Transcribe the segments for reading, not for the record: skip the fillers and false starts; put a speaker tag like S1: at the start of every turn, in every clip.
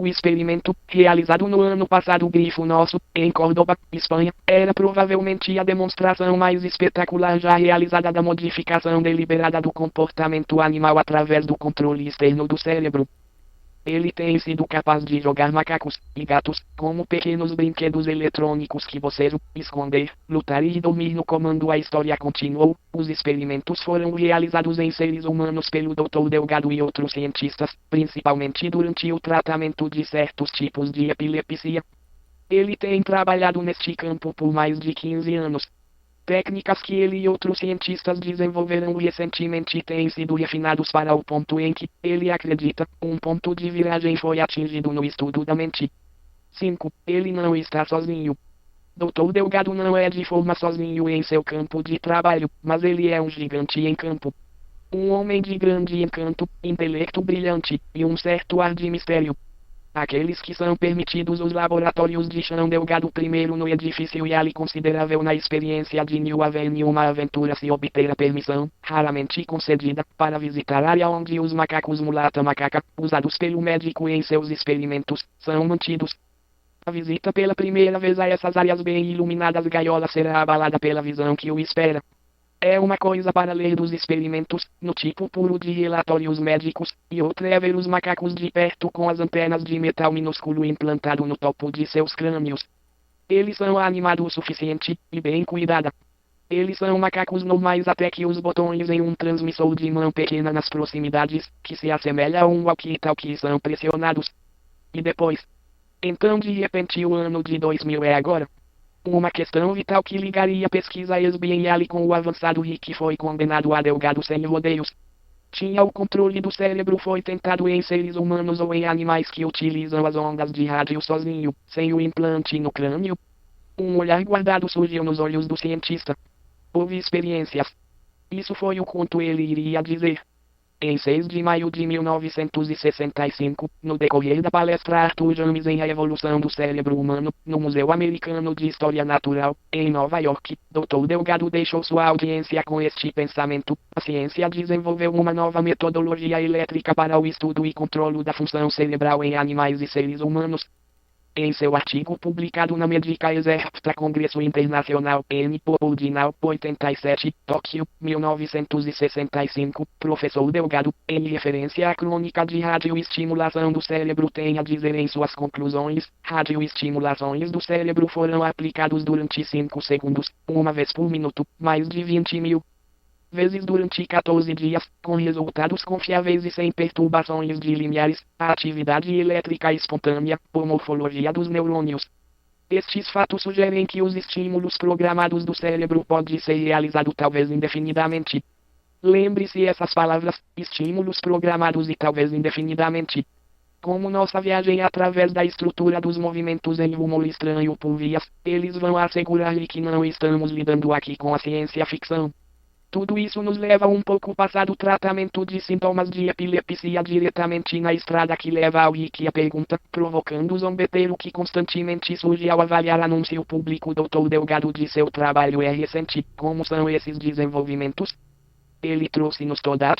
S1: O experimento, realizado no ano passado grifo nosso, em Córdoba, Espanha, era provavelmente a demonstração mais espetacular já realizada da modificação deliberada do comportamento animal através do controle externo do cérebro. Ele tem sido capaz de jogar macacos e gatos como pequenos brinquedos eletrônicos que você esconder, lutar e dormir no comando. A história continuou. Os experimentos foram realizados em seres humanos pelo Dr. Delgado e outros cientistas, principalmente durante o tratamento de certos tipos de epilepsia. Ele tem trabalhado neste campo por mais de 15 anos. Técnicas que ele e outros cientistas desenvolveram recentemente têm sido refinados para o ponto em que, ele acredita, um ponto de viragem foi atingido no estudo da mente. 5. Ele não está sozinho. Dr. Delgado não é de forma sozinho em seu campo de trabalho, mas ele é um gigante em campo. Um homem de grande encanto, intelecto brilhante, e um certo ar de mistério. Aqueles que são permitidos os laboratórios de Chão Delgado primeiro no edifício e ali considerável na experiência de New Haven uma aventura se obter a permissão, raramente concedida, para visitar a área onde os macacos mulata macaca, usados pelo médico em seus experimentos, são mantidos. A visita pela primeira vez a essas áreas bem iluminadas gaiolas será abalada pela visão que o espera. É uma coisa para ler dos experimentos, no tipo puro de relatórios médicos, e outra é ver os macacos de perto com as antenas de metal minúsculo implantado no topo de seus crânios. Eles são animados o suficiente, e bem cuidada. Eles são macacos normais até que os botões em um transmissor de mão pequena nas proximidades, que se assemelha a um walkie-talkie são pressionados. E depois? Então de repente o ano de 2000 é agora. Uma questão vital que ligaria a pesquisa SBN com o avançado Rick foi condenado a Delgado sem rodeios. Tinha o controle do cérebro foi tentado em seres humanos ou em animais que utilizam as ondas de rádio sozinho, sem o implante no crânio. Um olhar guardado surgiu nos olhos do cientista. Houve experiências. Isso foi o quanto ele iria dizer. Em 6 de maio de 1965, no decorrer da palestra Arthur James em A Evolução do Cérebro Humano, no Museu Americano de História Natural, em Nova York, Dr. Delgado deixou sua audiência com este pensamento: a ciência desenvolveu uma nova metodologia elétrica para o estudo e controle da função cerebral em animais e seres humanos. Em seu artigo publicado na Medical Excerpta Congresso Internacional N. Ordinal 87, Tóquio, 1965, professor Delgado, em referência à crônica de radioestimulação do cérebro tem a dizer em suas conclusões: radioestimulações do cérebro foram aplicados durante 5 segundos, uma vez por minuto, mais de 20.000 vezes durante 14 dias, com resultados confiáveis e sem perturbações de limiares, a atividade elétrica espontânea, por morfologia dos neurônios. Estes fatos sugerem que os estímulos programados do cérebro podem ser realizados talvez indefinidamente. Lembre-se essas palavras: estímulos programados e talvez indefinidamente. Como nossa viagem através da estrutura dos movimentos em rumor estranho por vias, eles vão assegurar-lhe que não estamos lidando aqui com a ciência ficção. Tudo isso nos leva um pouco passado o tratamento de sintomas de epilepsia diretamente na estrada que leva ao Rick a pergunta, provocando o zombeteiro que constantemente surge ao avaliar anúncio público. Dr. Delgado de seu trabalho é recente. Como são esses desenvolvimentos? Ele trouxe-nos toda a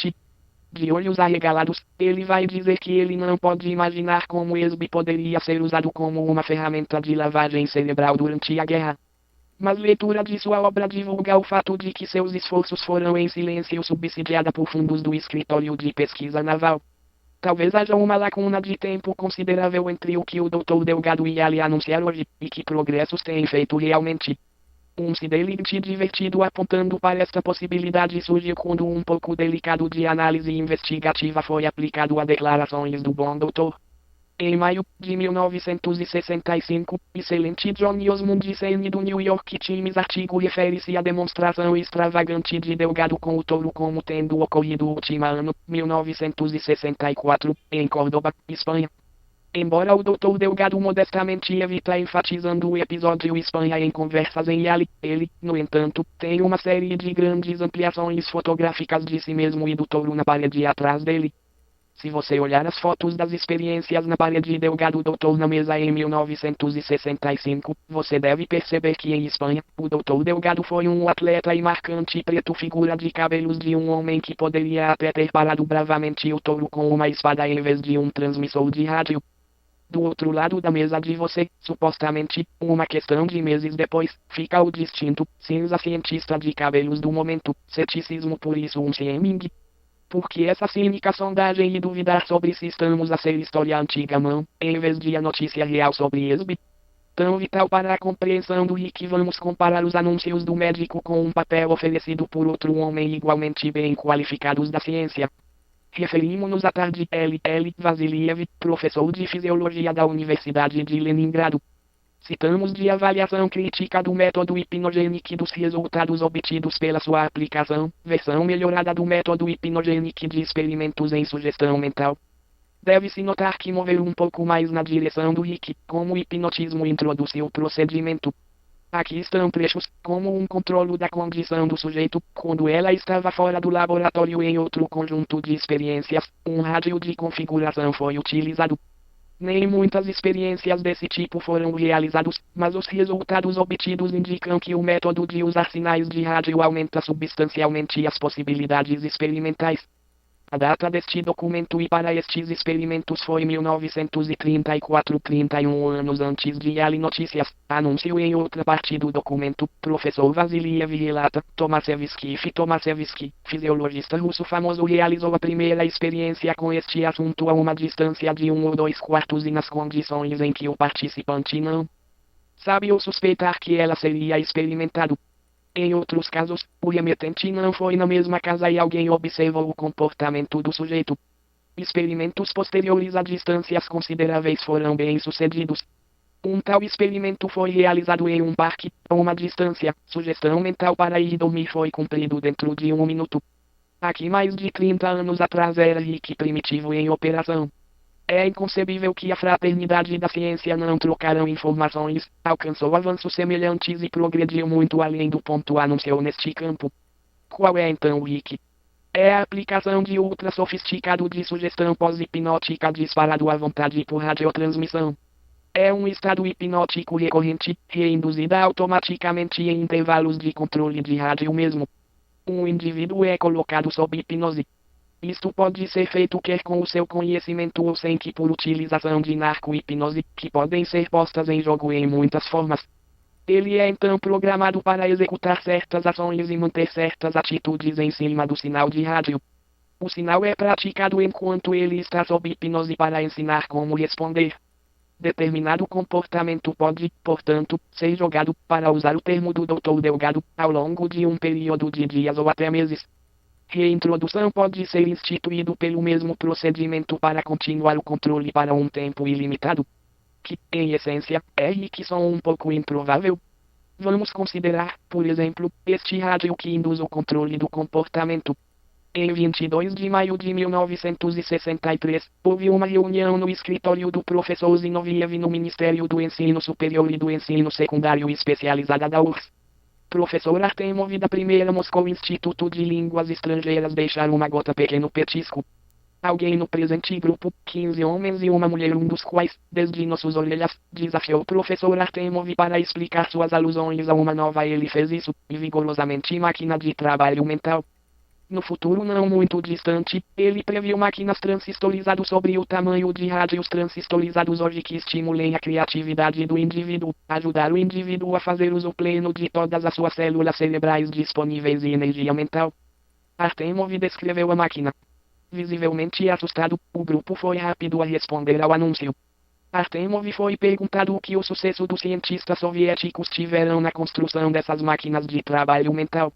S1: de olhos arregalados, ele vai dizer que ele não pode imaginar como o ESB poderia ser usado como uma ferramenta de lavagem cerebral durante a guerra. Mas leitura de sua obra divulga o fato de que seus esforços foram em silêncio subsidiada por fundos do Escritório de Pesquisa Naval. Talvez haja uma lacuna de tempo considerável entre o que o Dr. Delgado ia lhe anunciar hoje, e que progressos tem feito realmente. Um deleite divertido apontando para esta possibilidade surgiu quando um pouco delicado de análise investigativa foi aplicado a declarações do bom doutor. Em maio de 1965, excelente John Osmond Sen do New York Times artigo refere-se à demonstração extravagante de Delgado com o touro como tendo ocorrido última ano, 1964, em Córdoba, Espanha. Embora o Dr. Delgado modestamente evita enfatizando o episódio Espanha em conversas em Yale, ele, no entanto, tem uma série de grandes ampliações fotográficas de si mesmo e do touro na parede atrás dele. Se você olhar as fotos das experiências na parede Delgado Doutor na mesa em 1965, você deve perceber que em Espanha, o Dr. Delgado foi um atleta e marcante preto figura de cabelos de um homem que poderia até ter parado bravamente o touro com uma espada em vez de um transmissor de rádio. Do outro lado da mesa de você, supostamente, uma questão de meses depois, fica o distinto, cinza cientista de cabelos do momento, ceticismo por isso um shaming. Porque essa cínica sondagem e duvidar sobre se estamos a ser história antiga mão, em vez de a notícia real sobre ESB? Tão vital para a compreensão do RIC vamos comparar os anúncios do médico com um papel oferecido por outro homem igualmente bem qualificados da ciência. Referimos-nos a Tardi L. Vasiliev, professor de Fisiologia da Universidade de Leningrado. Citamos de avaliação crítica do método hipnogênico e dos resultados obtidos pela sua aplicação, versão melhorada do método hipnogênico de experimentos em sugestão mental. Deve-se notar que mover um pouco mais na direção do RIC, como o hipnotismo introduziu o procedimento. Aqui estão trechos, como um controlo da condição do sujeito, quando ela estava fora do laboratório em outro conjunto de experiências, um rádio de configuração foi utilizado. Nem muitas experiências desse tipo foram realizadas, mas os resultados obtidos indicam que o método de usar sinais de rádio aumenta substancialmente as possibilidades experimentais. A data deste documento e para estes experimentos foi 1934, 31 anos antes de Ali Notícias. Anúncio em outra parte do documento. Professor Vasiliev relata, Tomassevsky, fisiologista russo famoso, realizou a primeira experiência com este assunto a uma distância de 1 ou 2 quartos e nas condições em que o participante não sabe ou suspeitar que ela seria experimentado. Em outros casos, o remetente não foi na mesma casa e alguém observou o comportamento do sujeito. Experimentos posteriores a distâncias consideráveis foram bem-sucedidos. Um tal experimento foi realizado em um parque, a uma distância. Sugestão mental para ir dormir foi cumprido dentro de 1 minuto. Aqui mais de 30 anos atrás era RIC primitivo em operação. É inconcebível que a fraternidade da ciência não trocaram informações, alcançou avanços semelhantes e progrediu muito além do ponto anunciou neste campo. Qual é então o RIC? É a aplicação de ultra sofisticado de sugestão pós-hipnótica disparado à vontade por radiotransmissão. É um estado hipnótico recorrente, reinduzida automaticamente em intervalos de controle de rádio mesmo. Um indivíduo é colocado sob hipnose. Isto pode ser feito quer com o seu conhecimento ou sem que por utilização de narco-hipnose, que podem ser postas em jogo em muitas formas. Ele é então programado para executar certas ações e manter certas atitudes em cima do sinal de rádio. O sinal é praticado enquanto ele está sob hipnose para ensinar como responder. Determinado comportamento pode, portanto, ser jogado, para usar o termo do Dr. Delgado, ao longo de um período de dias ou até meses. Reintrodução pode ser instituído pelo mesmo procedimento para continuar o controle para um tempo ilimitado, que, em essência, é que são um pouco improvável. Vamos considerar, por exemplo, este rádio que induz o controle do comportamento. Em 22 de maio de 1963, houve uma reunião no escritório do professor Zinoviev no Ministério do Ensino Superior e do Ensino Secundário Especializada da URSS. Professor Artemov da primeira Moscou Instituto de Línguas Estrangeiras deixar uma gota pequeno petisco. Alguém no presente grupo, 15 homens e uma mulher, um dos quais, desde nossas orelhas, desafiou o professor Artemov para explicar suas alusões a uma nova. Ele fez isso, vigorosamente, máquina de trabalho mental. No futuro não muito distante, ele previu máquinas transistorizadas sobre o tamanho de rádios transistorizados hoje que estimulem a criatividade do indivíduo, ajudar o indivíduo a fazer uso pleno de todas as suas células cerebrais disponíveis e energia mental. Artemov descreveu a máquina. Visivelmente assustado, o grupo foi rápido a responder ao anúncio. Artemov foi perguntado o que o sucesso dos cientistas soviéticos tiveram na construção dessas máquinas de trabalho mental.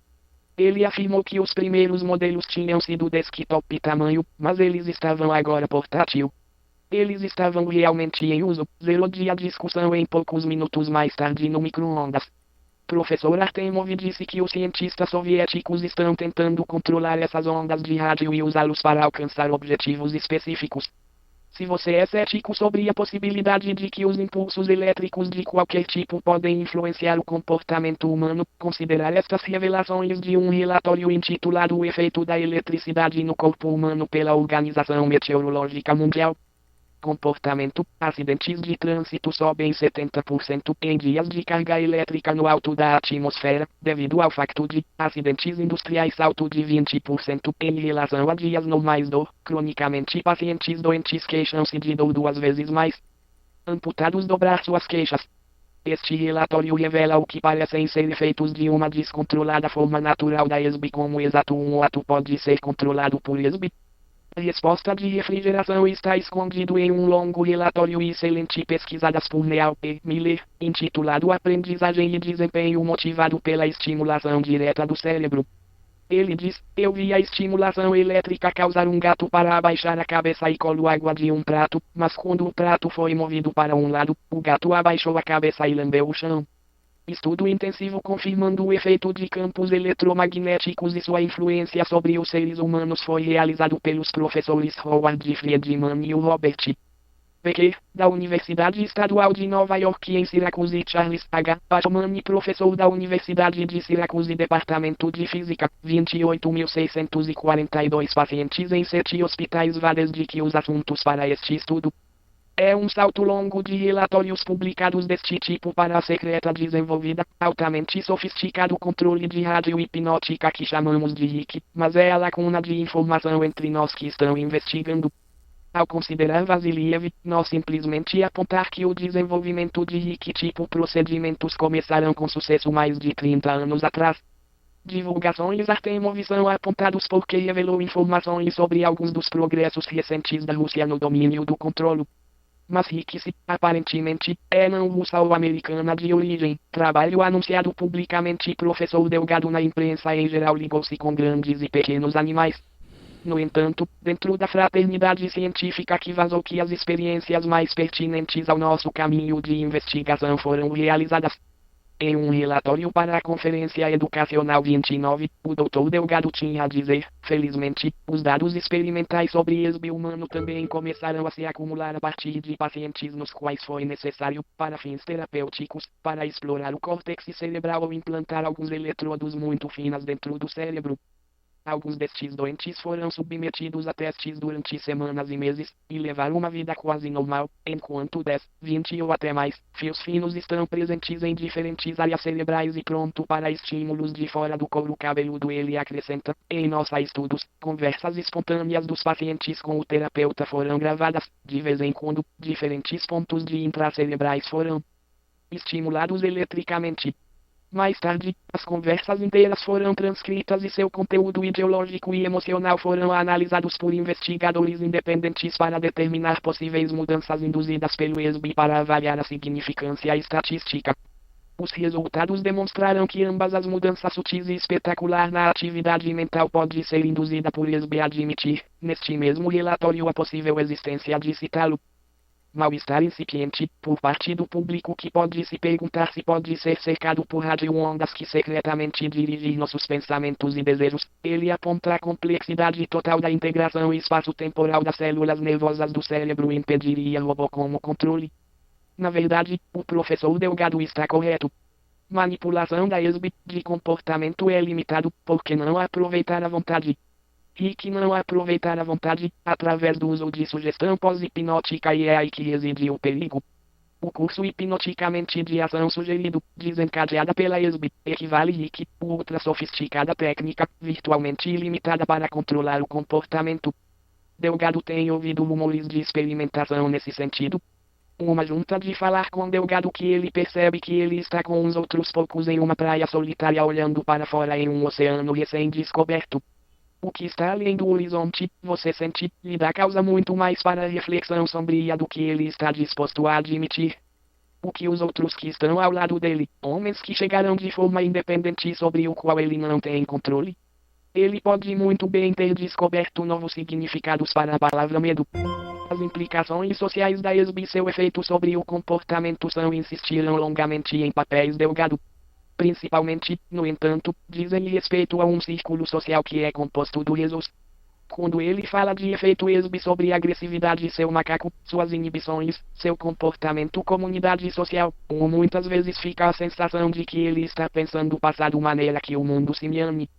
S1: Ele afirmou que os primeiros modelos tinham sido desktop tamanho, mas eles estavam agora portátil. Eles estavam realmente em uso, zerou a discussão em poucos minutos mais tarde no micro-ondas. Professor Artemov disse que os cientistas soviéticos estão tentando controlar essas ondas de rádio e usá-los para alcançar objetivos específicos. Se você é cético sobre a possibilidade de que os impulsos elétricos de qualquer tipo podem influenciar o comportamento humano, considerar estas revelações de um relatório intitulado O Efeito da Eletricidade no Corpo Humano pela Organização Meteorológica Mundial. Comportamento: acidentes de trânsito sobem 70% em dias de carga elétrica no alto da atmosfera, devido ao facto de acidentes industriais alto de 20% em relação a dias normais. Cronicamente pacientes doentes queixam-se de dor 2 vezes mais. amputados dobrar suas queixas. Este relatório revela o que parecem ser efeitos de uma descontrolada forma natural da ESB, como exato um ato pode ser controlado por ESB. A resposta de refrigeração está escondido em um longo relatório excelente pesquisadas por Neal e Miller, intitulado Aprendizagem e Desempenho motivado pela estimulação direta do cérebro. Ele diz: eu vi a estimulação elétrica causar um gato para abaixar a cabeça e colou água de um prato, mas quando o prato foi movido para um lado, o gato abaixou a cabeça e lambeu o chão. Estudo intensivo confirmando o efeito de campos eletromagnéticos e sua influência sobre os seres humanos foi realizado pelos professores Howard Friedman e Robert Becker, da Universidade Estadual de Nova York em Syracuse, e Charles H. Bachman, professor da Universidade de Syracuse, Departamento de Física. 28.642 pacientes em 7 hospitais. Várias de que os assuntos para este estudo. É um salto longo de relatórios publicados deste tipo para a secreta desenvolvida, altamente sofisticado controle de rádio hipnótica que chamamos de RIC, mas é a lacuna de informação entre nós que estão investigando. Ao considerar Vasiliev, nós simplesmente apontar que o desenvolvimento de RIC tipo procedimentos começaram com sucesso mais de 30 anos atrás. Divulgações Artemov são apontados porque revelou informações sobre alguns dos progressos recentes da Rússia no domínio do controlo. Mas Rixi, aparentemente, é não russa ou americana de origem. Trabalho anunciado publicamente. Professor Delgado na imprensa em geral ligou-se com grandes e pequenos animais. No entanto, dentro da fraternidade científica que vazou que as experiências mais pertinentes ao nosso caminho de investigação foram realizadas. Em um relatório para a Conferência Educacional 29, o Dr. Delgado tinha a dizer: felizmente, os dados experimentais sobre ESB humano também começaram a se acumular a partir de pacientes nos quais foi necessário, para fins terapêuticos, para explorar o córtex cerebral ou implantar alguns eletrodos muito finos dentro do cérebro. Alguns destes doentes foram submetidos a testes durante semanas e meses, e levaram uma vida quase normal, enquanto 10, 20 ou até mais fios finos estão presentes em diferentes áreas cerebrais e pronto para estímulos de fora do couro cabeludo. Ele acrescenta: em nossos estudos, conversas espontâneas dos pacientes com o terapeuta foram gravadas, de vez em quando, diferentes pontos de intracerebrais foram estimulados eletricamente. Mais tarde, as conversas inteiras foram transcritas e seu conteúdo ideológico e emocional foram analisados por investigadores independentes para determinar possíveis mudanças induzidas pelo ESB para avaliar a significância estatística. Os resultados demonstraram que ambas as mudanças sutis e espetacular na atividade mental pode ser induzida por ESB. Admitir, neste mesmo relatório, a possível existência de citá-lo. Mal-estar incipiente, por parte do público que pode se perguntar se pode ser cercado por rádio-ondas que secretamente dirigem nossos pensamentos e desejos. Ele aponta a complexidade total da integração espaço-temporal das células nervosas do cérebro impediria robô como controle. Na verdade, o professor Delgado está correto. Manipulação da ESB de comportamento é limitado, porque não aproveitar a vontade. E que não aproveitar a vontade, através do uso de sugestão pós-hipnótica, e é aí que reside o perigo. O curso hipnoticamente de ação sugerido, desencadeada pela ESB, equivale RIC, ultra sofisticada técnica, virtualmente ilimitada para controlar o comportamento. Delgado tem ouvido rumores de experimentação nesse sentido. Uma junta de falar com Delgado que ele percebe que ele está com uns outros poucos em uma praia solitária olhando para fora em um oceano recém-descoberto. O que está além do horizonte, você sente, lhe dá causa muito mais para reflexão sombria do que ele está disposto a admitir. O que os outros que estão ao lado dele, homens que chegaram de forma independente sobre o qual ele não tem controle. Ele pode muito bem ter descoberto novos significados para a palavra medo. As implicações sociais da ESB e seu efeito sobre o comportamento são insistiram longamente em papéis Delgado. Principalmente, no entanto, dizem respeito a um círculo social que é composto do Jesus. Quando ele fala de efeito ESB sobre agressividade, seu macaco, suas inibições, seu comportamento, comunidade social, muitas vezes fica a sensação de que ele está pensando passado maneira que o mundo se ame.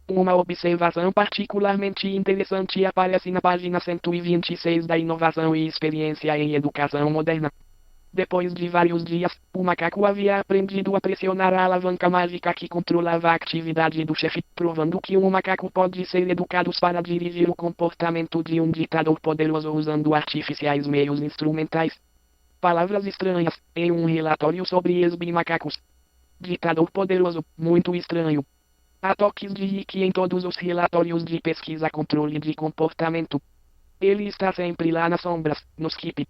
S1: Uma observação particularmente interessante aparece na página 126 da Inovação e Experiência em Educação Moderna. Depois de vários dias, o macaco havia aprendido a pressionar a alavanca mágica que controlava a atividade do chefe, provando que um macaco pode ser educado para dirigir o comportamento de um ditador poderoso usando artificiais meios instrumentais. Palavras estranhas, em um relatório sobre ex-macacos. Ditador poderoso, muito estranho. Há toques de Rick em todos os relatórios de pesquisa controle de comportamento. Ele está sempre lá nas sombras, no skip.